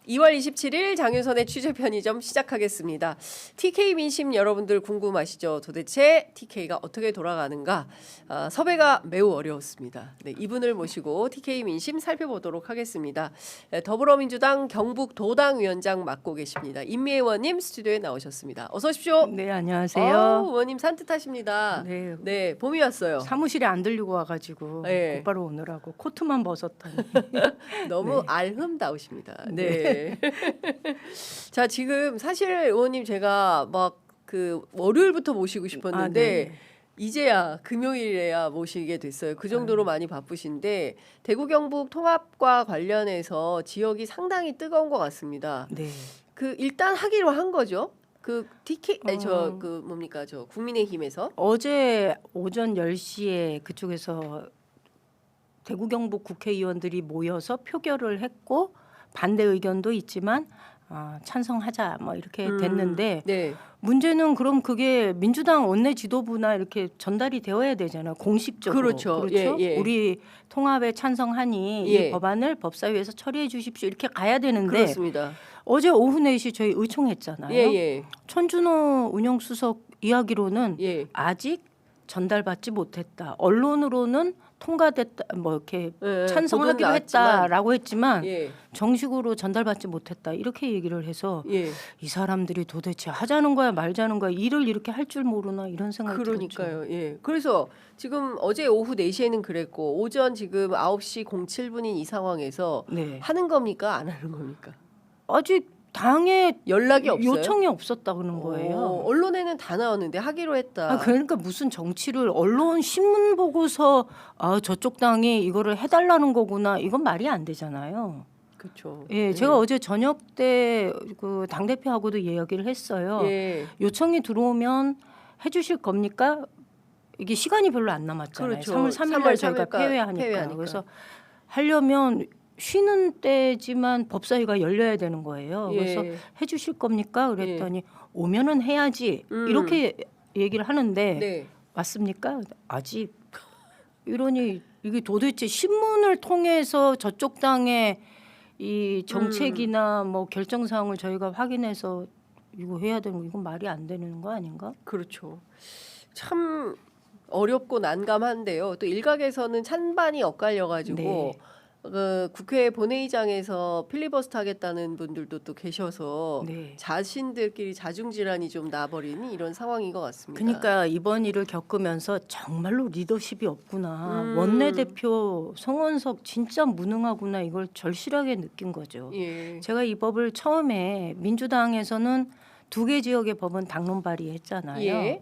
2월 27일 장윤선의 취재 편의점 시작하겠습니다. TK 민심 여러분들 궁금하시죠? 도대체 TK가 어떻게 돌아가는가? 섭외가 매우 어려웠습니다. 네, 이분을 모시고 TK 민심 살펴보도록 하겠습니다. 네, 더불어민주당 경북도당위원장 맡고 계십니다. 임미애 의원님 스튜디오에 나오셨습니다. 어서 오십시오. 네, 안녕하세요. 의원님 산뜻하십니다. 네, 네, 봄이 왔어요. 사무실에 안 들리고 와가지고 네. 곧바로 오느라고 코트만 벗었더니 너무 네. 알흠다우십니다. 네. 자, 지금 사실 의원님 제가 막 그 월요일부터 모시고 싶었는데 이제야 금요일에야 모시게 됐어요. 그 정도로 많이 바쁘신데 대구 경북 통합과 관련해서 지역이 상당히 뜨거운 것 같습니다. 네. 그 일단 하기로 한 거죠. 그 TK 아니 저 그 뭡니까 저 국민의힘에서 어제 오전 10시에 그쪽에서 대구 경북 국회의원들이 모여서 표결을 했고 반대 의견도 있지만 찬성하자 뭐 이렇게 됐는데 네. 문제는 그럼 그게 민주당 원내 지도부나 이렇게 전달이 되어야 되잖아요. 공식적으로. 그렇죠. 예, 예. 우리 통합에 찬성하니 예. 이 법안을 법사위에서 처리해 주십시오. 이렇게 가야 되는데 그렇습니다. 어제 오후 4시 저희 의총했잖아요. 예, 예. 천준호 운영수석 이야기로는 예. 아직 전달받지 못했다. 언론으로는 통과됐다. 뭐 이렇게 예, 찬성하기로 보도는 나왔지만, 했다라고 했지만 예. 정식으로 전달받지 못했다. 이렇게 얘기를 해서 예. 이 사람들이 도대체 하자는 거야 말자는 거야 일을 이렇게 할 줄 모르나 이런 생각이 들었죠. 그러니까요. 예. 그래서 지금 어제 오후 4시에는 그랬고 오전 지금 9시 07분인 이 상황에서 네. 하는 겁니까? 안 하는 겁니까? 아직 당에 연락이 없어요. 요청이 없었다 그러는 거예요. 언론에는 다 나왔는데 하기로 했다. 그러니까 무슨 정치를 언론 신문 보고서 저쪽 당이 이거를 해달라는 거구나 이건 말이 안 되잖아요. 그렇죠. 예, 제가 어제 저녁 때 그 당 대표하고도 이야기를 했어요. 예. 요청이 들어오면 해주실 겁니까? 이게 시간이 별로 안 남았잖아요. 그렇죠. 3월 3일 날 저희가 3일까 폐회하니까. 폐회하니까. 그래서 하려면 쉬는 때지만 법사위가 열려야 되는 거예요. 그래서 예. 해주실 겁니까? 그랬더니 오면은 해야지 이렇게 얘기를 하는데 네. 맞습니까? 아직 이러니 이게 도대체 신문을 통해서 저쪽 당의 이 정책이나 뭐 결정 사항을 저희가 확인해서 이거 해야 되는 거 이건 말이 안 되는 거 아닌가? 그렇죠. 참 어렵고 난감한데요. 또 일각에서는 찬반이 엇갈려 가지고 네. 그 국회 본회의장에서 필리버스터 하겠다는 분들도 또 계셔서 네. 자신들끼리 자중질환이 좀 나버리는 이런 상황인 것 같습니다. 그러니까 이번 일을 겪으면서 정말로 리더십이 없구나. 원내대표 송원석 진짜 무능하구나. 이걸 절실하게 느낀 거죠. 예. 제가 이 법을 처음에 민주당에서는 2개 지역의 법은 당론 발의했잖아요. 예.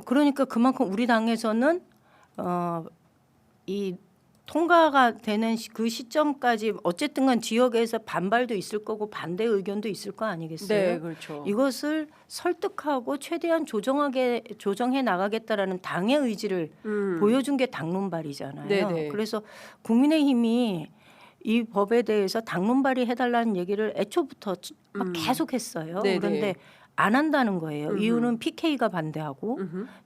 그러니까 그만큼 우리 당에서는 이 통과가 되는 그 시점까지 어쨌든간 지역에서 반발도 있을 거고 반대 의견도 있을 거 아니겠어요? 네, 그렇죠. 이것을 설득하고 최대한 조정해 나가겠다라는 당의 의지를 보여준 게 당론 발의잖아요. 네네. 그래서 국민의힘이 이 법에 대해서 당론 발의해달라는 얘기를 애초부터 막 계속했어요. 네네. 그런데 안 한다는 거예요. 이유는 PK가 반대하고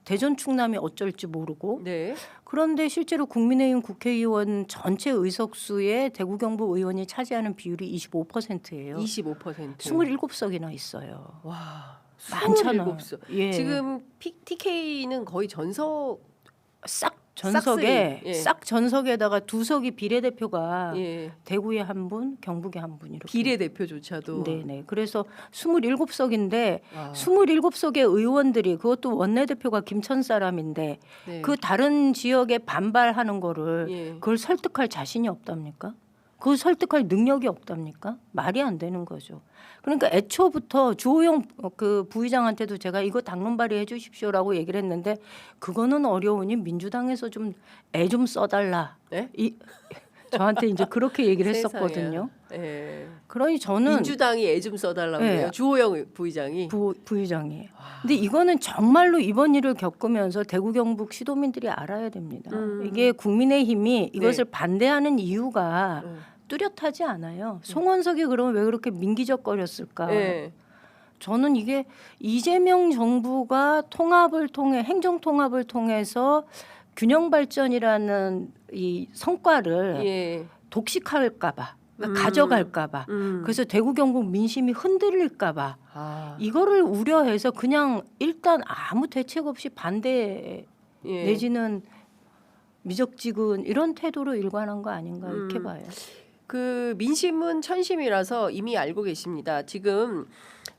대전 충남이 어쩔지 모르고 네. 그런데 실제로 국민의힘 국회의원 전체 의석수의 대구 경북 의원이 차지하는 비율이 25%예요. 25%. 27석이나 있어요. 와. 많잖아. 27석. 예. 지금 TK는 거의 전석 싹 전석에 싹쓸이. 예. 싹 전석에다가 2석이 비례대표가 예. 대구에 한 분, 경북에 한 분 이렇게. 비례대표조차도 네네. 그래서 27석인데 와. 27석의 의원들이 그것도 원내대표가 김천 사람인데 네. 그 다른 지역에 반발하는 거를 예. 그걸 설득할 자신이 없답니까? 그걸 설득할 능력이 없답니까? 말이 안 되는 거죠. 그러니까 애초부터 주호영 그 부의장한테도 제가 이거 당론 발의해 주십시오라고 얘기를 했는데 그거는 어려우니 민주당에서 좀 애 좀 써달라. 네? 저한테 이제 그렇게 얘기를 세상에나. 했었거든요. 예. 그러니 저는 민주당이 애 좀 써달라고 네. 해요. 주호영 부의장이. 부의장이. 근데 이거는 정말로 이번 일을 겪으면서 대구 경북 시도민들이 알아야 됩니다. 이게 국민의힘이 이것을 반대하는 이유가 뚜렷하지 않아요. 송원석이 그러면 왜 그렇게 민기적거렸을까? 예. 저는 이게 이재명 정부가 통합을 통해 행정 통합을 통해서 균형 발전이라는 이 성과를 예. 독식할까봐 가져갈까봐. 그래서 대구 경북 민심이 흔들릴까봐 아, 이거를 우려해서 그냥 일단 아무 대책 없이 반대 예. 내지는 미적지근 이런 태도로 일관한 거 아닌가 이렇게 봐요. 그 민심은 천심이라서 이미 알고 계십니다. 지금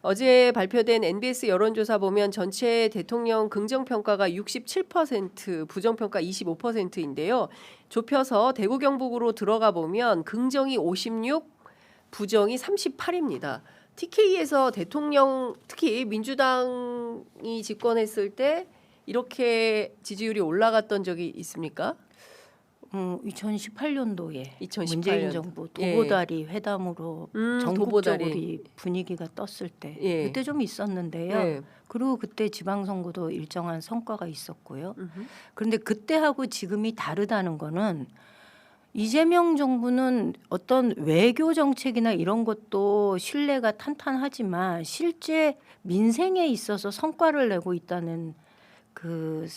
어제 발표된 NBS 여론조사 보면 전체 대통령 긍정평가가 67%, 부정평가 25%인데요. 좁혀서 대구 경북으로 들어가 보면 긍정이 56, 부정이 38입니다. TK에서 대통령 특히 민주당이 집권했을 때 이렇게 지지율이 올라갔던 적이 있습니까? 2018년도에 2018 문재인 정부 도보다리 회담으로 전국적으로 이 분위기가 떴을 때 예. 그때 좀 있었는데요. 네. 그리고 그때 지방선거도 일정한 성과가 있었고요. 그런데 그때하고 지금이 다르다는 거는 이재명 정부는 어떤 외교 정책이나 이런 것도 신뢰가 탄탄하지만 실제 민생에 있어서 성과를 내고 있다는 그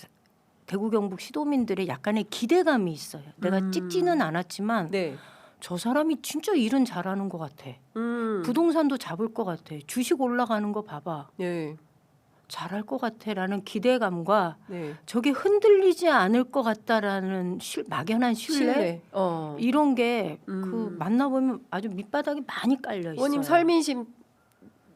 대구 경북 시도민들의 약간의 기대감이 있어요. 내가 찍지는 않았지만 네. 저 사람이 진짜 일은 잘하는 것 같아. 부동산도 잡을 것 같아. 주식 올라가는 거 봐봐. 네. 잘할 것 같아라는 기대감과 네. 저게 흔들리지 않을 것 같다라는 막연한 신뢰? 이런 게 그 만나보면 아주 밑바닥이 많이 깔려 있어요. 의원님 설민심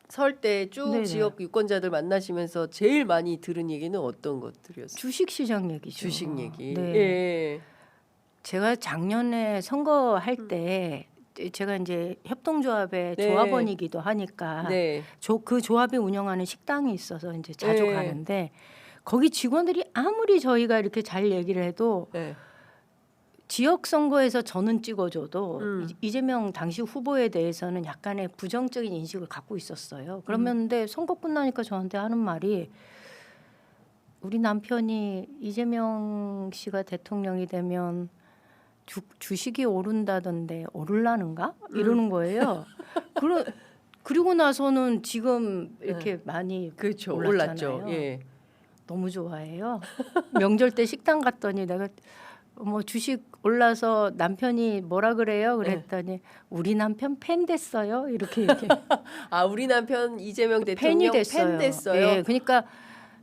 설 때 쭉 네네. 지역 유권자들 만나시면서 제일 많이 들은 얘기는 어떤 것들이었어요? 주식시장 얘기죠. 주식 얘기. 네. 예. 제가 작년에 선거할 때 제가 이제 협동조합의 네. 조합원이기도 하니까 네. 그 조합이 운영하는 식당이 있어서 이제 자주 네. 가는데 거기 직원들이 아무리 저희가 이렇게 잘 얘기를 해도 네. 지역 선거에서 저는 찍어줘도 이재명 당시 후보에 대해서는 약간의 부정적인 인식을 갖고 있었어요. 그런데 선거 끝나니까 저한테 하는 말이 우리 남편이 이재명 씨가 대통령이 되면 주식이 오른다던데 오를라는가 이러는 거예요. 그리고 나서는 지금 이렇게 많이 그렇죠. 올랐잖아요. 올랐죠. 예. 너무 좋아해요. 명절 때 식당 갔더니 내가 뭐 주식 올라서 남편이 뭐라 그래요? 그랬더니 우리 남편 팬 됐어요. 이렇게 아, 우리 남편 이재명 팬이 대통령 됐어요. 팬 됐어요. 예, 그러니까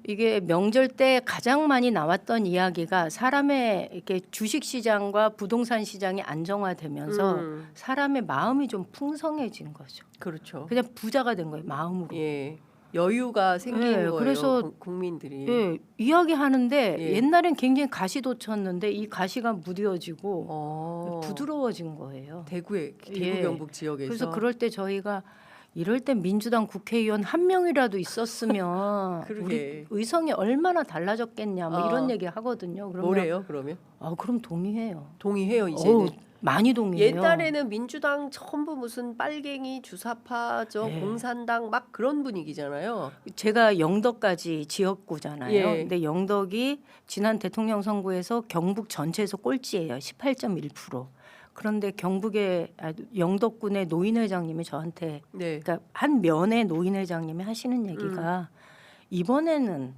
이게 명절 때 가장 많이 나왔던 이야기가 사람의 이렇게 주식 시장과 부동산 시장이 안정화되면서 사람의 마음이 좀 풍성해진 거죠. 그렇죠. 그냥 부자가 된 거예요, 마음으로. 예. 여유가 생긴 예, 거예요. 그래서 국민들이. 예, 이야기하는데 예. 옛날엔 굉장히 가시돋쳤는데 이 가시가 무뎌지고 네. 부드러워진 거예요. 대구 예. 경북 지역에서. 그래서 그럴 때 저희가 이럴 때 민주당 국회의원 한 명이라도 있었으면 그러게. 우리 의성이 얼마나 달라졌겠냐 뭐 이런 얘기 하거든요. 그러면 뭐래요? 그러면 그럼 동의해요. 동의해요 이제는. 많이 동의해요. 옛날에는 민주당 전부 무슨 빨갱이 주사파 네. 공산당 막 그런 분위기잖아요. 제가 영덕까지 지역구잖아요. 예. 근데 영덕이 지난 대통령 선거에서 경북 전체에서 꼴찌예요. 18.1%. 그런데 영덕군의 노인회장님이 저한테 네. 그러니까 한 면의 노인회장님이 하시는 얘기가 이번에는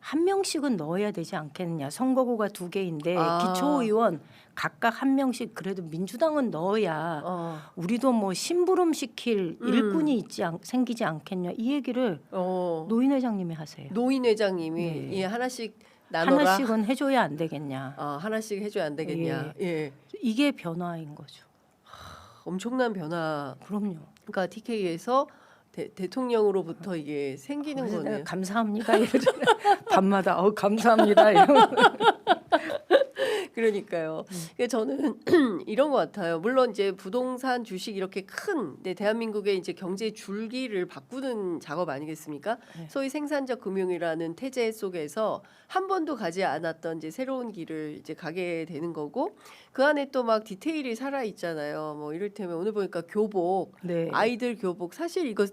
한 명씩은 넣어야 되지 않겠느냐. 선거구가 2개인데 기초의원 각각 한 명씩 그래도 민주당은 넣어야 우리도 뭐 심부름 시킬 일꾼이 생기지 않겠냐. 이 얘기를 노인 회장님이 하세요. 노인 회장님이 네. 예, 하나씩 나눠라. 하나씩은 해줘야 안 되겠냐. 하나씩 해줘야 안 되겠냐. 예. 이게 변화인 거죠. 엄청난 변화. 그럼요. 그러니까 TK에서 대통령으로부터 이게 생기는 그래서 거네요. 내가 감사합니다. 이러잖아요. 밤마다 감사합니다. 이러면. 그러니까요. 그러니까 저는 이런 것 같아요. 물론 이제 부동산, 주식 이렇게 큰 대한민국의 이제 경제 줄기를 바꾸는 작업 아니겠습니까? 네. 소위 생산적 금융이라는 태제 속에서 한 번도 가지 않았던 이제 새로운 길을 이제 가게 되는 거고 그 안에 또 막 디테일이 살아 있잖아요. 뭐 이를테면 오늘 보니까 교복, 네. 아이들 교복 사실 이거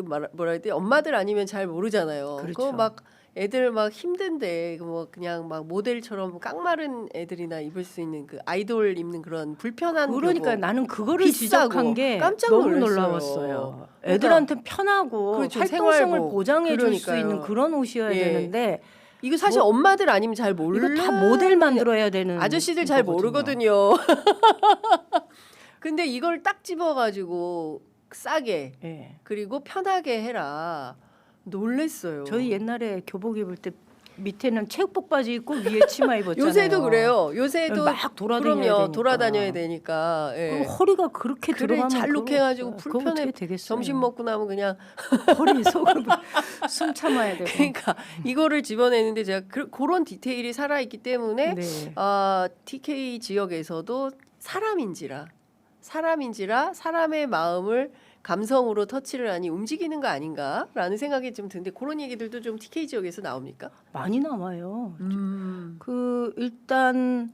뭐라 해야 돼? 엄마들 아니면 잘 모르잖아요. 그렇죠. 그거 막 애들 막 힘든데 뭐 그냥 막 모델처럼 깡마른 애들이나 입을 수 있는 그 아이돌 입는 그런 불편한 그러니까 교복. 나는 그거를 비싸고 지적한 게 깜짝 너무 놀랐어요. 놀라웠어요. 그러니까 애들한테 편하고 그렇죠, 활동성을 생활복. 보장해 줄 수 그러니까요. 있는 그런 옷이어야 예. 되는데 이거 사실 엄마들 아니면 잘 몰라. 이거 다 모델 만들어야 되는 아저씨들 잘 거거든요. 모르거든요. 근데 이걸 딱 집어가지고 싸게 예. 그리고 편하게 해라. 놀랬어요. 저희 옛날에 교복 입을 때 밑에는 체육복 바지 입고 위에 치마 입었잖아요. 요새도 그래요. 요새도 막 돌아다녀야 그럼요. 되니까. 돌아다녀야 되니까. 예. 그리고 허리가 그렇게 그래 들어가면 잘록해가지고 그거 불편해. 어떻게 되겠어요? 점심 먹고 나면 그냥 허리 속을 숨 참아야 되고. 그러니까 이거를 집어내는데 제가 그런 디테일이 살아 있기 때문에 네. TK 지역에서도 사람인지라 사람의 마음을 감성으로 터치를 하니 움직이는 거 아닌가라는 생각이 좀 드는데 그런 얘기들도 좀 TK 지역에서 나옵니까? 많이 남아요. 그 일단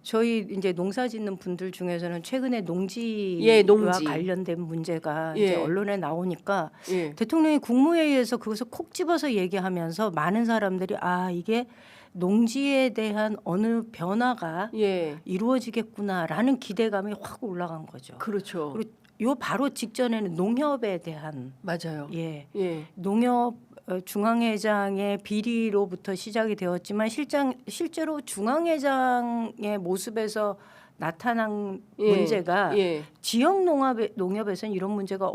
저희 이제 농사 짓는 분들 중에서는 최근에 농지와 예, 농지. 관련된 문제가 예. 이제 언론에 나오니까 예. 대통령이 국무회의에서 그것을 콕 집어서 얘기하면서 많은 사람들이 이게 농지에 대한 어느 변화가 예. 이루어지겠구나라는 기대감이 확 올라간 거죠. 그렇죠. 그리고 요 바로 직전에는 농협에 대한 맞아요. 예 예. 농협 중앙회장의 비리로부터 시작이 되었지만 실제로 중앙회장의 모습에서 나타난 예. 문제가 예. 지역 농협에서는 이런 문제가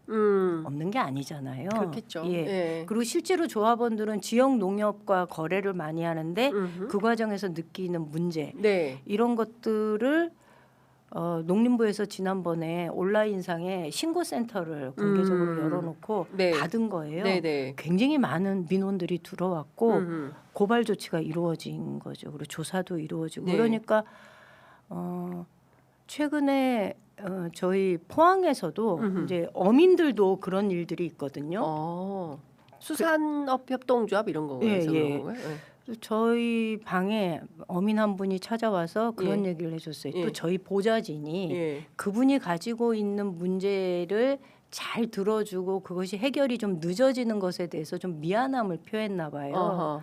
없는 게 아니잖아요. 그렇겠죠. 예. 예. 그리고 실제로 조합원들은 지역 농협과 거래를 많이 하는데 음흠. 그 과정에서 느끼는 문제 네. 이런 것들을 농림부에서 지난번에 온라인상에 신고센터를 공개적으로 열어놓고 네. 받은 거예요. 네네. 굉장히 많은 민원들이 들어왔고 음흠. 고발 조치가 이루어진 거죠. 그리고 조사도 이루어지고 네. 그러니까 최근에 저희 포항에서도 음흠. 이제 어민들도 그런 일들이 있거든요. 수산업 협동조합 이런 거에서 예, 그런 예. 건가요? 예. 저희 방에 어민 한 분이 찾아와서 그런 예. 얘기를 해줬어요. 예. 또 저희 보좌진이 예. 그분이 가지고 있는 문제를 잘 들어주고 그것이 해결이 좀 늦어지는 것에 대해서 좀 미안함을 표했나 봐요. 어허.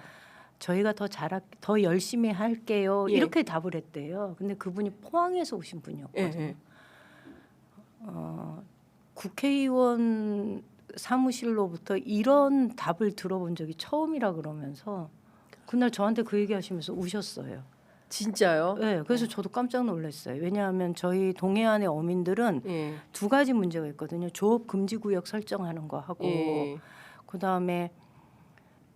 저희가 더 열심히 할게요. 예. 이렇게 답을 했대요. 근데 그분이 포항에서 오신 예. 분이었거든요. 예. 국회의원 사무실로부터 이런 답을 들어본 적이 처음이라 그러면서 그날 저한테 그 얘기하시면서 우셨어요. 진짜요? 네, 그래서 저도 깜짝 놀랐어요. 왜냐하면 저희 동해안의 어민들은 예. 두 가지 문제가 있거든요. 조업 금지 구역 설정하는 거 하고 예. 그다음에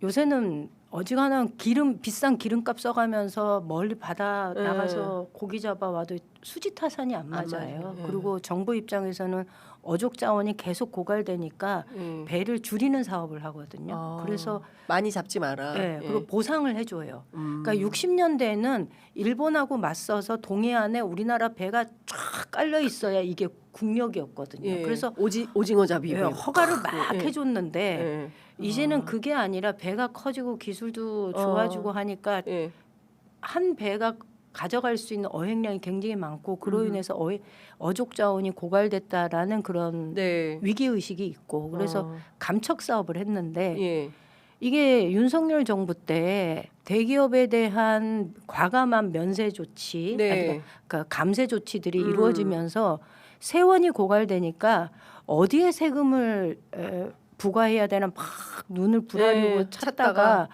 요새는 어지간한 비싼 기름값 써가면서 멀리 바다 예. 나가서 고기 잡아와도 수지 타산이 안 맞아요. 맞아요. 예. 그리고 정부 입장에서는 어족 자원이 계속 고갈되니까 예. 배를 줄이는 사업을 하거든요. 그래서 많이 잡지 마라. 네, 예. 그리고 보상을 해줘요. 음. 그러니까 60년대에는 일본하고 맞서서 동해안에 우리나라 배가 쫙 깔려 있어야 이게 국력이었거든요. 예. 그래서 오징어 잡이 예, 허가를 막 예. 해줬는데 예. 이제는 그게 아니라 배가 커지고 기술도 좋아지고 하니까 예. 한 배가 가져갈 수 있는 어획량이 굉장히 많고 그로 인해서 어족 자원이 고갈됐다라는 그런 네. 위기 의식이 있고 그래서 감척 사업을 했는데 예. 이게 윤석열 정부 때 대기업에 대한 과감한 면세 조치, 네. 그러니까 감세 조치들이 이루어지면서 세원이 고갈되니까 어디에 세금을 부과해야 되나 막 눈을 부라리고 네, 찾다가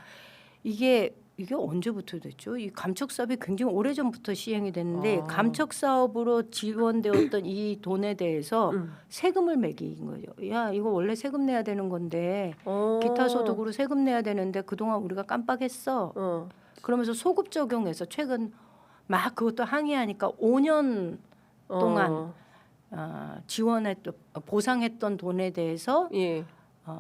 이게 언제부터 됐죠? 이 감척 사업이 굉장히 오래 전부터 시행이 됐는데 감척 사업으로 지원되었던 이 돈에 대해서 세금을 매긴 거죠. 야, 이거 원래 세금 내야 되는 건데 기타 소득으로 세금 내야 되는데 그동안 우리가 깜빡했어. 그러면서 소급 적용해서 최근 막 그것도 항의하니까 5년 동안 지원했던 보상했던 돈에 대해서 예.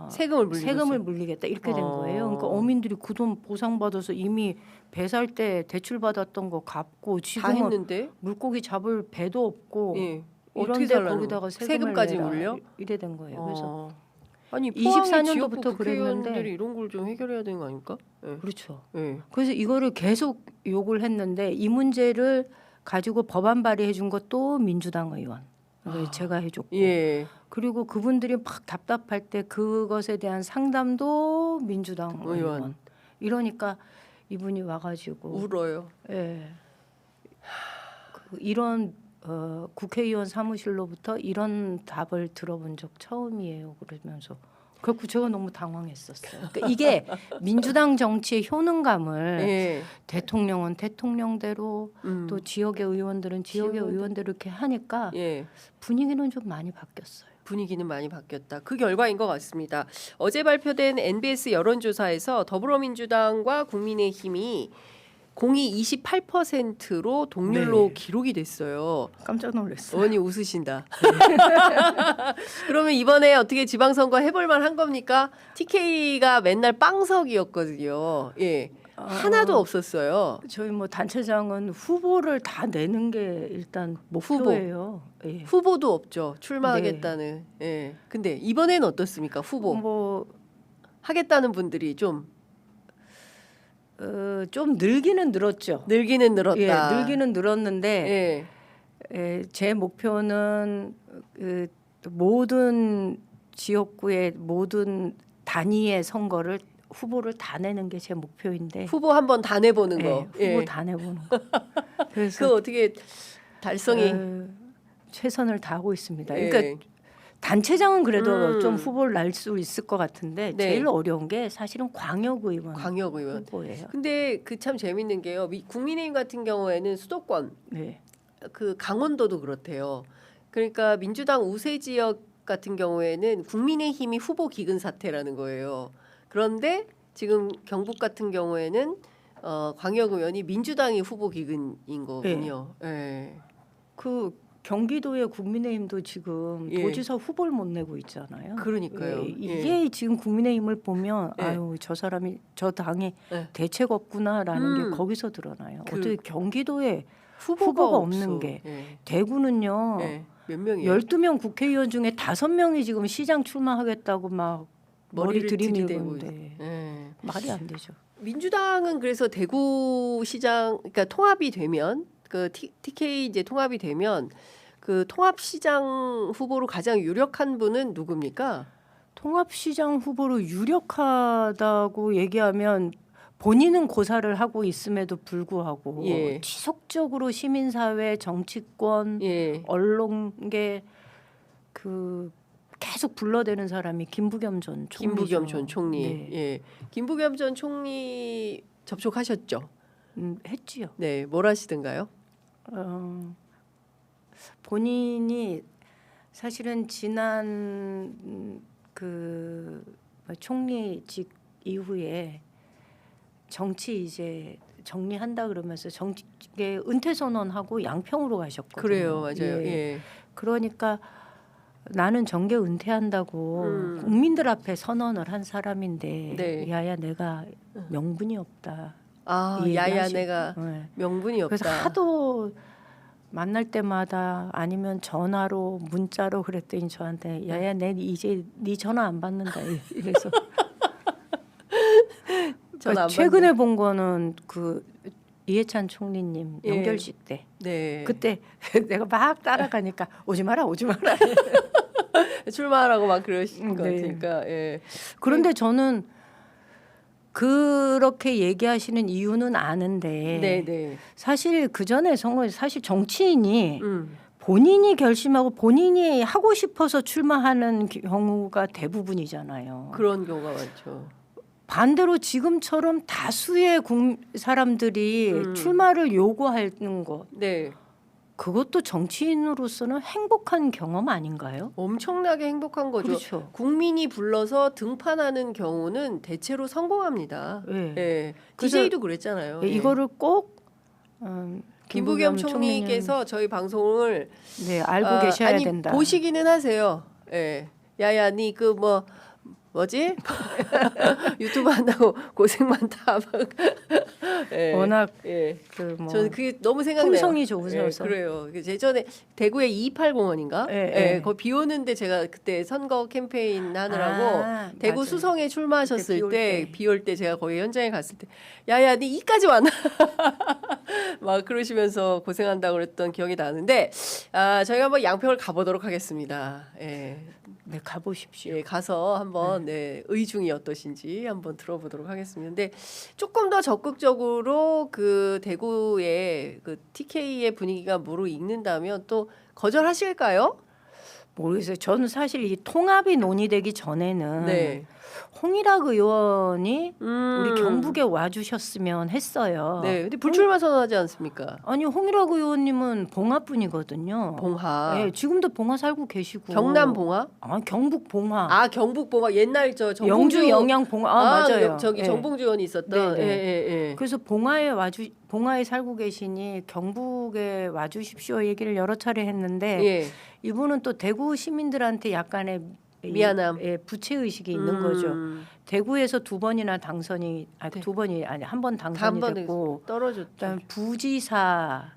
세금을 물리겠다 이렇게 된 거예요. 그러니까 어민들이 그 돈 보상받아서 이미 배 살 때 대출 받았던 거 갚고 다 지금은 했는데 물고기 잡을 배도 없고 예. 어떻게 이런데 살라는 거기다가 거예요? 세금을 세금까지 내라. 물려? 이래 된 거예요. 그래서 아니 24년도부터 국회의원들이 그랬는데 이런 걸 좀 해결해야 되는 거 아닙니까? 예. 그렇죠. 예. 그래서 이거를 계속 욕을 했는데 이 문제를 가지고 법안 발의해 준 것도 민주당 의원. 제가 해줬고 예. 그리고 그분들이 막 답답할 때 그것에 대한 상담도 민주당 의원. 이러니까 이분이 와가지고 울어요. 예. 이런 국회의원 사무실로부터 이런 답을 들어본 적 처음이에요. 그러면서 그래서 제가 너무 당황했었어요. 그러니까 이게 민주당 정치의 효능감을 예. 대통령은 대통령대로 또 지역의 의원들은 지역의 지역들. 의원대로 이렇게 하니까 예. 분위기는 좀 많이 바뀌었어요. 분위기는 많이 바뀌었다. 그 결과인 것 같습니다. 어제 발표된 NBS 여론조사에서 더불어민주당과 국민의힘이 공이 28%로 동률로 네. 기록이 됐어요. 깜짝 놀랐어요. 어머니 웃으신다. 그러면 이번에 어떻게 지방선거 해볼 만한 겁니까? TK가 맨날 빵석이었거든요. 예, 하나도 없었어요. 저희 뭐 단체장은 후보를 다 내는 게 일단 목표예요. 예. 후보도 없죠. 출마하겠다는. 예. 근데 이번에는 어떻습니까? 후보 뭐 하겠다는 분들이 좀 좀 늘기는 늘었죠. 늘기는 늘었다. 예, 늘기는 늘었는데 예. 제 목표는 그 모든 지역구의 모든 단위의 선거를 후보를 다 내는 게 제 목표인데 후보 한번 다 내보는 거. 예, 후보 다 내보는 거. 그래서 그 어떻게 달성이 최선을 다하고 있습니다. 예. 그러니까 단체장은 그래도 좀 후보를 낼 수 있을 것 같은데 네. 제일 어려운 게 사실은 광역의원 광역의원. 후보예요. 근데 그 참 재밌는 게요. 국민의힘 같은 경우에는 수도권 네. 그 강원도도 그렇대요. 그러니까 민주당 우세 지역 같은 경우에는 국민의힘이 후보 기근 사태라는 거예요. 그런데 지금 경북 같은 경우에는 광역의원이 민주당이 후보 기근인 거군요. 예. 그 경기도의 국민의힘도 지금 예. 도지사 후보를 못 내고 있잖아요. 그러니까요. 예, 이게 지금 국민의힘을 보면 예. 아유 저 사람이 저 당에 예. 대책 없구나라는 게 거기서 드러나요. 어떻게 경기도에 후보가 없는 게 예. 대구는요. 예. 몇 명이에요? 12명 국회의원 중에 5명이 지금 시장 출마하겠다고 막 머리 머리를 들이대고 들이밀는데 예. 말이 안 되죠. 민주당은 그래서 대구시장 그러니까 통합이 되면 그 TK 이제 통합이 되면 그 통합시장 후보로 가장 유력한 분은 누굽니까? 통합시장 후보로 유력하다고 얘기하면 본인은 고사를 하고 있음에도 불구하고 예. 지속적으로 시민사회, 정치권, 예. 언론계 그 계속 불러대는 사람이 김부겸 전 총리죠. 김부겸 전 총리. 네. 예. 김부겸 전 총리 접촉하셨죠? 했지요. 네. 뭘 하시던가요? 본인이 사실은 지난 그 총리직 이후에 정치 이제 정리한다 그러면서 정치계 은퇴 선언하고 양평으로 가셨거든요. 그래요. 맞아요. 예. 예. 그러니까 나는 정계 은퇴한다고 국민들 앞에 선언을 한 사람인데 네. 야야 내가 명분이 없다. 아, 이 야야 얘기하시- 내가 네. 명분이 없다. 그래서 하도 만날 때마다 아니면 전화로 문자로 그랬더니 저한테 야야 내 이제 네 전화 안 받는다 이래서 전화 안 최근에 본 거는 그 이해찬 총리님 예. 연결식 때 네. 그때 내가 막 따라가니까 오지 마라 오지 마라 출마하라고 막 그러신 것 네. 같으니까. 예. 그런데 저는 그렇게 얘기하시는 이유는 아는데 네, 네. 사실 그 전에 선거에 사실 정치인이 음. 본인이 결심하고 본인이 하고 싶어서 출마하는 경우가 대부분이잖아요. 그런 경우가 많죠. 반대로 지금처럼 다수의 사람들이 출마를 요구하는 것 네. 그것도 정치인으로서는 행복한 경험 아닌가요? 엄청나게 행복한 거죠. 그렇죠. 국민이 불러서 등판하는 경우는 대체로 성공합니다. 예. 예. 그래서 DJ도 그랬잖아요. 예. 이거를 꼭 김부겸 총리는- 총리께서 저희 방송을 네, 알고 계셔야 아니, 된다. 보시기는 하세요. 예. 야야 니 그 뭐지? 유튜브 한다고 고생 많다. 막. 예. 워낙 예. 그뭐 저는 그게 너무 생각나요. 품성이 좋으셔서. 예, 그래요. 예전에 대구에 228공원인가? 예, 예, 예. 거기 비 오는데 제가 그때 선거 캠페인 하느라고 대구 맞아요. 수성에 출마하셨을 그때 때 비 올 때 제가 거기 현장에 갔을 때 야야 니 이까지 왔나? 막 그러시면서 고생한다고 그랬던 기억이 나는데 저희가 한번 양평을 가보도록 하겠습니다. 예. 네, 가보십시오. 예, 가서 한번 네, 의중이 어떠신지 한번 들어보도록 하겠습니다. 근데 조금 더 적극적으로 그 대구의 그 TK의 분위기가 무르익는다면 또 거절하실까요? 모르겠어요. 저는 사실 이 통합이 논의되기 전에는 네. 홍일학 의원이 우리 음. 경북에 와주셨으면 했어요. 네. 근데 불출마 선언하지 않습니까? 아니 홍일학 의원님은 봉화분이거든요. 봉화. 네, 지금도 봉화 살고 계시고. 경남 봉화? 아 경북 봉화. 아 경북 봉화 옛날 저 정봉주 영주 영양 봉화. 맞아요. 저기 예. 정봉주 의원이 있었던. 네, 네. 예. 그래서 봉화에 살고 계시니 경북에 와주십시오 얘기를 여러 차례 했는데 예. 이분은 또 대구 시민들한테 약간의 미안함. 부채 의식이 있는 거죠. 대구에서 두 번이나 당선이 네. 두 번이 아니 한 번 당선이 한 번에 됐고 떨어졌죠. 그다음 부지사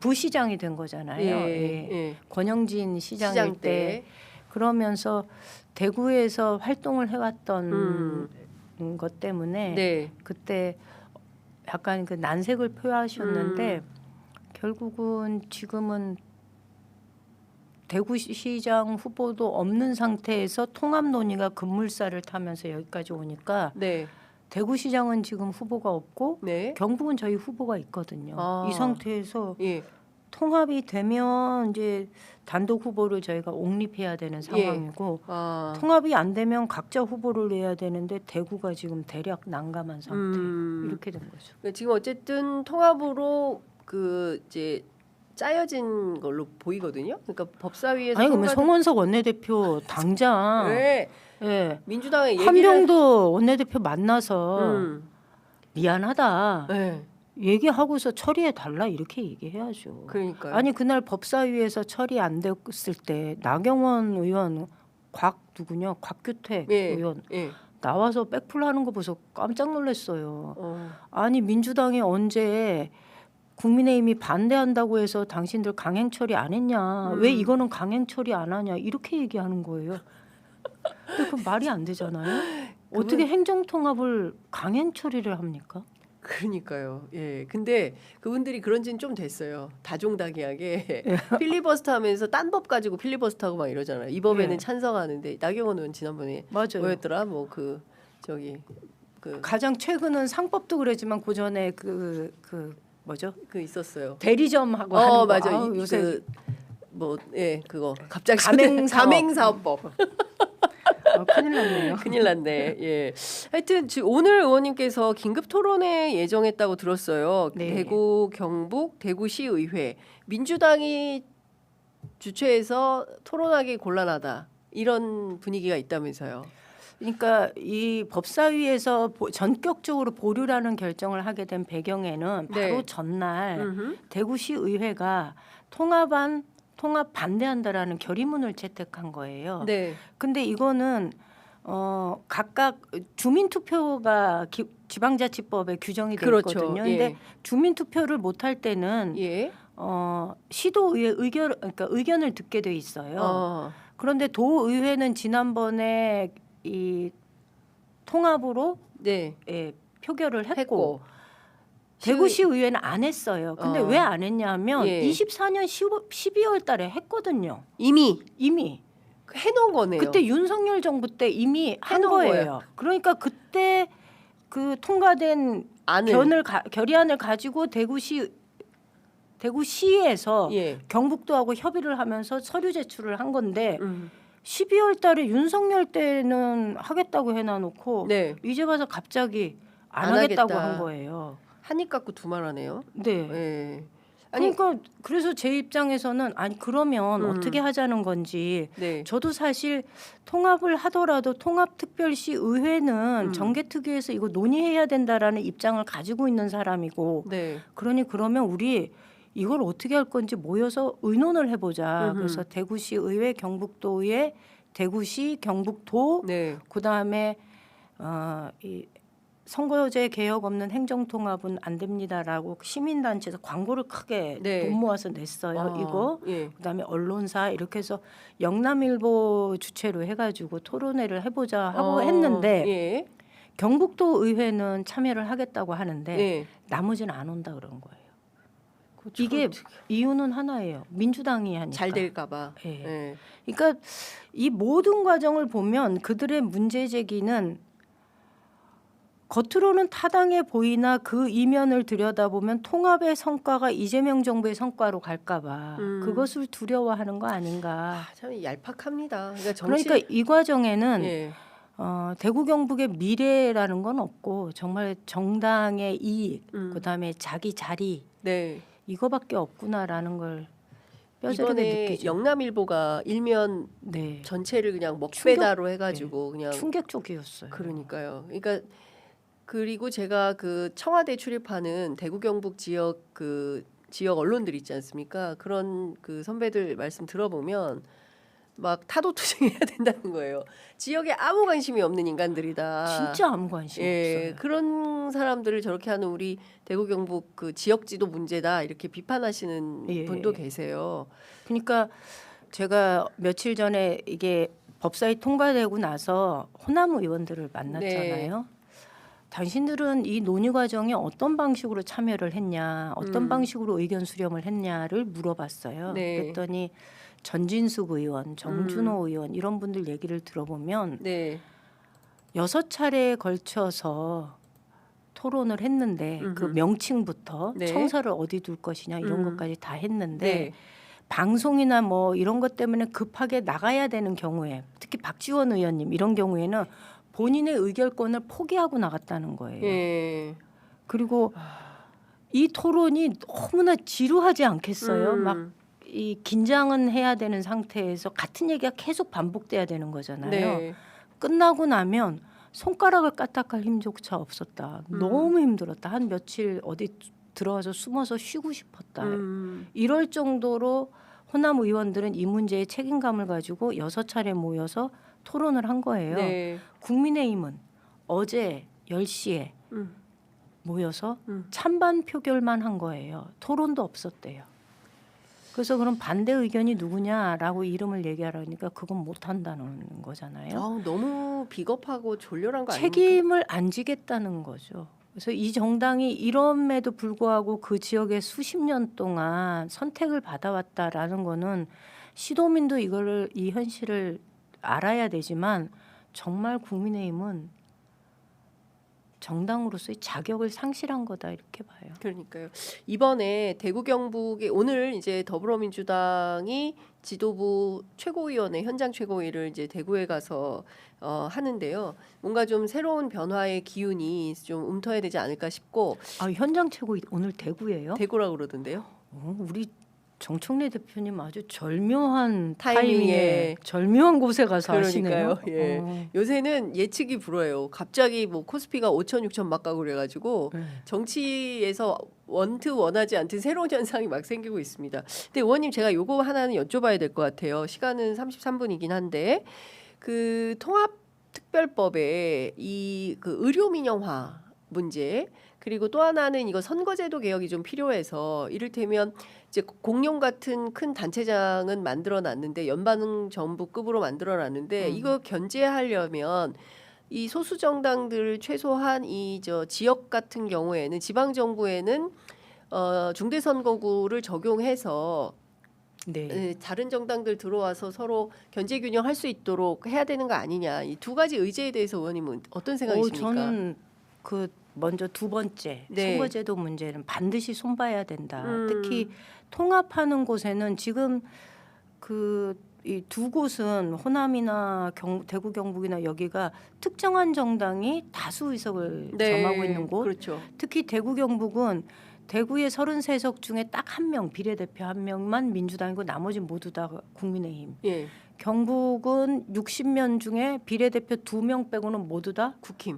부시장이 된 거잖아요. 예. 권영진 시장일 시장 때 때. 그러면서 대구에서 활동을 해왔던 것 때문에 네. 그때 약간 그 난색을 표하셨는데 결국은 지금은 대구시장 후보도 없는 상태에서 통합 논의가 급물살을 타면서 여기까지 오니까 네. 대구시장은 지금 후보가 없고 네. 경북은 저희 후보가 있거든요. 아. 이 상태에서 예. 통합이 되면 이제 단독 후보를 저희가 옹립해야 되는 상황이고 아. 통합이 안 되면 각자 후보를 내야 되는데 대구가 지금 대략 난감한 상태 이렇게 된 거죠. 그러니까 지금 어쨌든 통합으로 그 이제 짜여진 걸로 보이거든요. 그러니까 법사위에서 아니 그러면 송원석 원내대표 당장 네. 예. 민주당의 얘기를 한병도 원내대표 만나서 미안하다 네. 얘기하고서 처리해 달라 이렇게 얘기해야죠. 그러니까요. 아니 그날 법사위에서 처리 안 됐을 때 나경원 의원 누구냐 곽규택 예. 의원 예. 나와서 백플하는 거 보서 깜짝 놀랐어요. 아니 민주당이 언제 국민의힘이 반대한다고 해서 당신들 강행 처리 안 했냐? 왜 이거는 강행 처리 안 하냐? 이렇게 얘기하는 거예요. 근데 그 말이 안 되잖아요. 어떻게 행정통합을 강행 처리를 합니까? 그러니까요. 예. 근데 그분들이 그런지는 좀 됐어요. 다종다기하게 필리버스터 하면서 딴 법 가지고 필리버스터하고 막 이러잖아요. 이 법에는 예. 찬성하는데 나경원 의원 지난번에 맞아요. 뭐였더라? 뭐 그 저기 그 가장 최근은 상법도 그랬지만 그 전에 그 뭐죠? 그 있었어요. 대리점하고 하는 거. 맞아. 아우, 요새 뭐 예, 그거 갑자기 가맹사업. 가맹사업법. 큰일 났네요. 큰일 났네. 예. 하여튼 오늘 의원님께서 긴급 토론회 예정했다고 들었어요. 네. 대구, 경북, 대구시의회 민주당이 주최해서 토론하기 곤란하다 이런 분위기가 있다면서요. 그러니까 이 법사위에서 전격적으로 보류라는 결정을 하게 된 배경에는 바로 네. 전날 대구시의회가 통합 반대한다라는 결의문을 채택한 거예요. 네. 근데 이거는 각각 주민투표가 지방자치법에 규정이 되어 그렇죠. 있거든요. 예. 근데 주민투표를 못할 때는 예. 시도의회 의견을 듣게 돼 있어요. 그런데 도의회는 지난번에 이 통합으로 네. 표결을 했고 했고 대구시의회는 안 했어요. 근데 왜 안 했냐면 예. 24년 12월 달에 했거든요. 이미 해놓은 거네요. 그때 윤석열 정부 때 이미 한 해놓은 거예요. 그러니까 그때 그 통과된 결의안을 가지고 대구시에서 예. 경북도하고 협의를 하면서 서류 제출을 한 건데 12월 달에 윤석열 때는 하겠다고 해놔놓고 네. 이제 와서 갑자기 안 하겠다. 하겠다고 한 거예요. 한입 갖고 두말하네요. 네. 예. 아니 그러니까 그래서 제 입장에서는 아니 그러면 어떻게 하자는 건지 네. 저도 사실 통합을 하더라도 통합특별시 의회는 정개특위에서 이거 논의해야 된다라는 입장을 가지고 있는 사람이고 네. 그러면 우리 이걸 어떻게 할 건지 모여서 의논을 해보자. 그래서 대구시 의회, 경북도의회, 대구시, 경북도 네. 그다음에 이 선거제 개혁 없는 행정통합은 안 됩니다라고 시민단체에서 광고를 크게 네. 돈 모아서 냈어요. 이거 예. 그다음에 언론사 이렇게 해서 영남일보 주최로 해가지고 토론회를 해보자 하고 했는데 예. 경북도 의회는 참여를 하겠다고 하는데 예. 나머지는 안 온다 그런 거예요. 그거 이게 참 이유는 하나예요. 민주당이 하니까. 잘 될까봐. 예. 예. 그러니까 이 모든 과정을 보면 그들의 문제 제기는 겉으로는 타당해 보이나 그 이면을 들여다보면 통합의 성과가 이재명 정부의 성과로 갈까봐 그것을 두려워하는 거 아닌가. 참 얄팍합니다. 그러니까 정치 그러니까 이 과정에는 예. 대구 경북의 미래라는 건 없고 정말 정당의 이익, 그다음에 자기 자리 네. 이거밖에 없구나라는 걸 뼈저리게 이번에 느끼죠. 영남일보가 일면 네, 전체를 그냥 먹배다로 해가지고 그냥 충격적이었어요. 그러니까요. 그러니까 그리고 제가 그 청와대 출입하는 대구 경북 지역 그 지역 언론들 있지 않습니까? 그런 그 선배들 말씀 들어보면 막 타도투쟁해야 된다는 거예요. 지역에 아무 관심이 없는 인간들이다. 진짜 아무 관심 없어요. 그런 사람들을 저렇게 하는 우리 대구 경북 그 지역지도 문제다 이렇게 비판하시는 예. 분도 계세요. 그러니까 제가 며칠 전에 이게 법사위 통과되고 나서 호남 의원들을 만났잖아요. 당신들은 이 논의 과정에 어떤 방식으로 참여를 했냐, 어떤 방식으로 의견 수렴을 했냐를 물어봤어요. 네. 그랬더니 전진숙 의원, 정준호 의원 이런 분들 얘기를 들어보면 네. 6차례에 걸쳐서 토론을 했는데 그 명칭부터 네. 청사를 어디 둘 것이냐 이런 것까지 다 했는데 네. 방송이나 뭐 이런 것 때문에 급하게 나가야 되는 경우에 특히 박지원 의원님 이런 경우에는 본인의 의결권을 포기하고 나갔다는 거예요. 예. 그리고 이 토론이 너무나 지루하지 않겠어요? 막 이 긴장은 해야 되는 상태에서 같은 얘기가 계속 반복돼야 되는 거잖아요. 네. 끝나고 나면 손가락을 까딱할 힘조차 없었다. 너무 힘들었다. 한 며칠 어디 들어가서 숨어서 쉬고 싶었다. 이럴 정도로 호남 의원들은 이 문제에 책임감을 가지고 6차례 모여서 토론을 한 거예요. 네. 국민의힘은 어제 10시에 모여서 찬반 표결만 한 거예요. 토론도 없었대요. 그래서 그럼 반대 의견이 누구냐라고 이름을 얘기하라니까 그건 못 한다는 거잖아요. 너무 비겁하고 졸렬한 거 아닙니까? 책임을 안 지겠다는 거죠. 그래서 이 정당이 이럼에도 불구하고 그 지역에 수십 년 동안 선택을 받아왔다라는 거는 시도민도 이거를 이 현실을 알아야 되지만 정말 국민의힘은 정당으로서의 자격을 상실한 거다 이렇게 봐요. 그러니까요. 이번에 대구 경북에 오늘 이제 더불어민주당이 지도부 최고위원회 현장 최고위를 이제 대구에 가서 하는데요. 뭔가 좀 새로운 변화의 기운이 좀 움터야 되지 않을까 싶고 현장 최고 오늘 대구예요? 대구라고 그러던데요. 우리 정청래 대표님 아주 절묘한 타이밍에. 타이밍에 절묘한 곳에 가서 그러니까요. 하시네요. 예. 요새는 예측이 불허해요. 갑자기 뭐 코스피가 5천 6천 막 가고 그래가지고 정치에서 원하지 않던 새로운 현상이 막 생기고 있습니다. 근데 의원님 제가 요거 하나는 여쭤봐야 될 것 같아요. 시간은 33분이긴 한데 그 통합특별법에 이 그 의료 민영화 문제 그리고 또 하나는 이거 선거제도 개혁이 좀 필요해서 이를테면 이제 공룡 같은 큰 단체장은 만들어놨는데 연방정부급으로 만들어놨는데 이거 견제하려면 이 소수 정당들 최소한 이 저 지역 같은 경우에는 지방 정부에는 중대선거구를 적용해서 네. 다른 정당들 들어와서 서로 견제 균형할 수 있도록 해야 되는 거 아니냐 이 두 가지 의제에 대해서 의원님은 어떤 생각이십니까? 저는 그 먼저 두 번째 네. 선거제도 문제는 반드시 손봐야 된다. 특히 통합하는 곳에는 지금 그 이 두 곳은 호남이나 대구 경북이나 여기가 특정한 정당이 다수 의석을 점하고 있는 곳. 그렇죠. 특히 대구 경북은 대구의 33석 중에 딱 한 명 비례대표 한 명만 민주당이고 나머지 모두 다 국민의힘. 예. 경북은 60명 중에 비례대표 2명 빼고는 모두 다 국힘.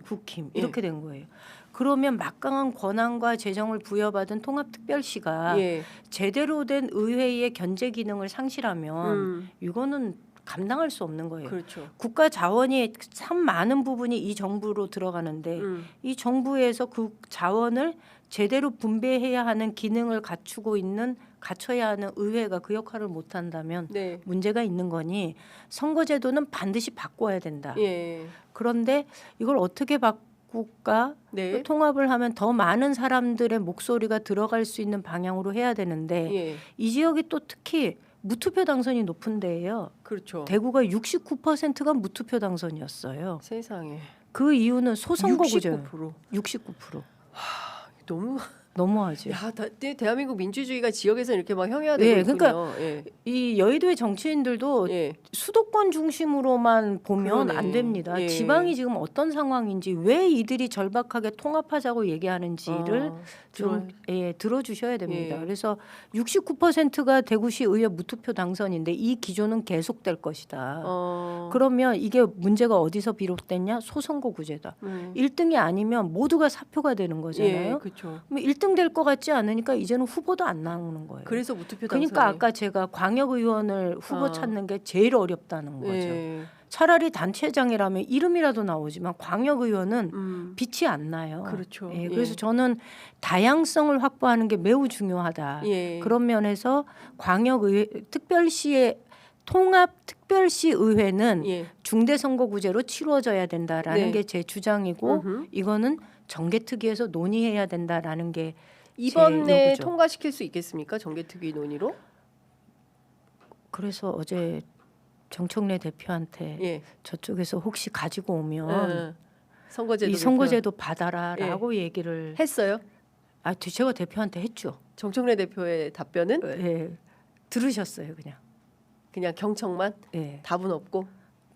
이렇게 된 거예요. 그러면 막강한 권한과 재정을 부여받은 통합특별시가 제대로 된 의회의 견제 기능을 상실하면 이거는 감당할 수 없는 거예요. 그렇죠. 국가 자원이 참 많은 부분이 이 정부로 들어가는데 이 정부에서 그 자원을 제대로 분배해야 하는 기능을 갖춰야 하는 의회가 그 역할을 못 한다면 문제가 있는 거니 선거제도는 반드시 바꿔야 된다. 그런데 이걸 어떻게 바꿀까? 통합을 하면 더 많은 사람들의 목소리가 들어갈 수 있는 방향으로 해야 되는데 이 지역이 또 특히 무투표 당선이 높은 데예요. 그렇죠. 대구가 69%가 무투표 당선이었어요. 세상에. 그 이유는 소선거구제예요. 69%. 69%. 너무 너무하죠. 야, 대한민국 민주주의가 지역에서 이렇게 막 형해화되고 예, 있군요. 그러니까 예. 이 여의도의 정치인들도 예. 수도권 중심으로만 보면 그러네. 안 됩니다. 예. 지방이 지금 어떤 상황인지 왜 이들이 절박하게 통합하자고 얘기하는지를 좀 들어주셔야 됩니다. 예. 그래서 69%가 대구시 의회 무투표 당선인데 이 기조는 계속될 것이다. 그러면 이게 문제가 어디서 비롯됐냐? 소선거구제다. 1등이 아니면 모두가 사표가 되는 거잖아요. 예, 그렇죠. 1등 될 것 같지 않으니까 이제는 후보도 안 나오는 거예요. 그래서 무투표 당선이. 그러니까 아까 제가 광역의원을 후보 찾는 게 제일 어렵다는 거죠. 예. 차라리 단체장이라면 이름이라도 나오지만 광역의원은 빛이 안 나요. 그렇죠. 예, 예. 그래서 저는 다양성을 확보하는 게 매우 중요하다. 예. 그런 면에서 광역의회 특별시의 통합특별시 의회는 예. 중대선거구제로 치루어져야 된다라는 네. 게 제 주장이고 음흠. 이거는 정개특위에서 논의해야 된다라는 게 이번에 요구죠. 통과시킬 수 있겠습니까? 정개특위 논의로? 그래서 어제 정청래 대표한테 예. 저쪽에서 혹시 가지고 오면 선거제도 이 선거제도 받아라라고 예. 얘기를 했어요. 제가 대표한테 했죠. 정청래 대표의 답변은 예, 들으셨어요, 그냥 경청만, 예, 답은 없고.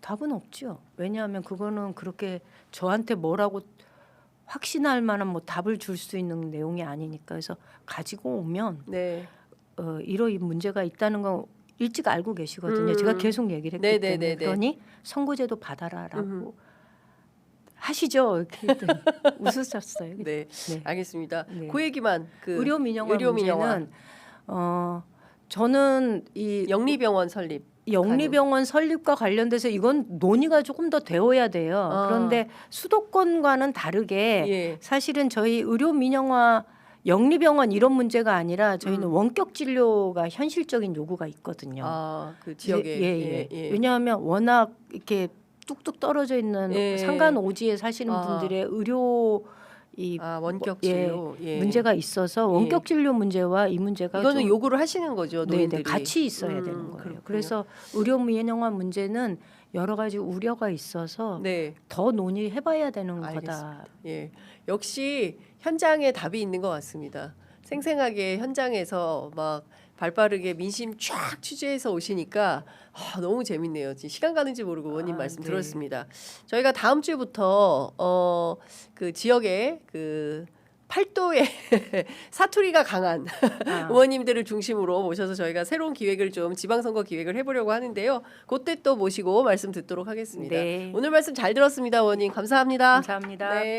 답은 없죠. 왜냐하면 그거는 그렇게 저한테 뭐라고 확신할 만한 뭐 답을 줄 수 있는 내용이 아니니까. 그래서 가지고 오면 네. 이러이 문제가 있다는 건 일찍 알고 계시거든요. 제가 계속 얘기를 했기 네네네네. 때문에. 그러니 선거제도 받아라라고 하시죠. 이렇게 했더니 웃으셨어요. 네. 네. 알겠습니다. 네. 그 얘기만 의료 민영화 의료 문제는 저는 이 영리병원 설립. 영리병원 설립과 관련돼서 이건 논의가 조금 더 되어야 돼요. 그런데 수도권과는 다르게 예. 사실은 저희 의료 민영화 영리병원 이런 문제가 아니라 저희는 원격 진료가 현실적인 요구가 있거든요. 그 지역에. 예. 왜냐하면 워낙 이렇게 뚝뚝 떨어져 있는 예. 산간 오지에 사시는 분들의 의료 원격 진료. 예. 문제가 있어서 원격 진료 문제와 이 문제가 이거는 좀 요구를 하시는 거죠, 노인들이. 같이 있어야 되는 거예요. 그렇군요. 그래서 의료 민영화 문제는 여러 가지 우려가 있어서 네. 더 논의해봐야 되는 알겠습니다. 거다. 예. 역시 현장에 답이 있는 것 같습니다. 생생하게 현장에서 막 발빠르게 민심 쫙 취재해서 오시니까 너무 재밌네요. 지금 시간 가는지 모르고 의원님 말씀 네. 들었습니다. 저희가 다음 주부터 그 지역에 그 팔도에 사투리가 강한 의원님들을 중심으로 모셔서 저희가 새로운 기획을 좀 지방선거 기획을 해보려고 하는데요. 그때 또 모시고 말씀 듣도록 하겠습니다. 네. 오늘 말씀 잘 들었습니다, 의원님. 감사합니다. 감사합니다. 네.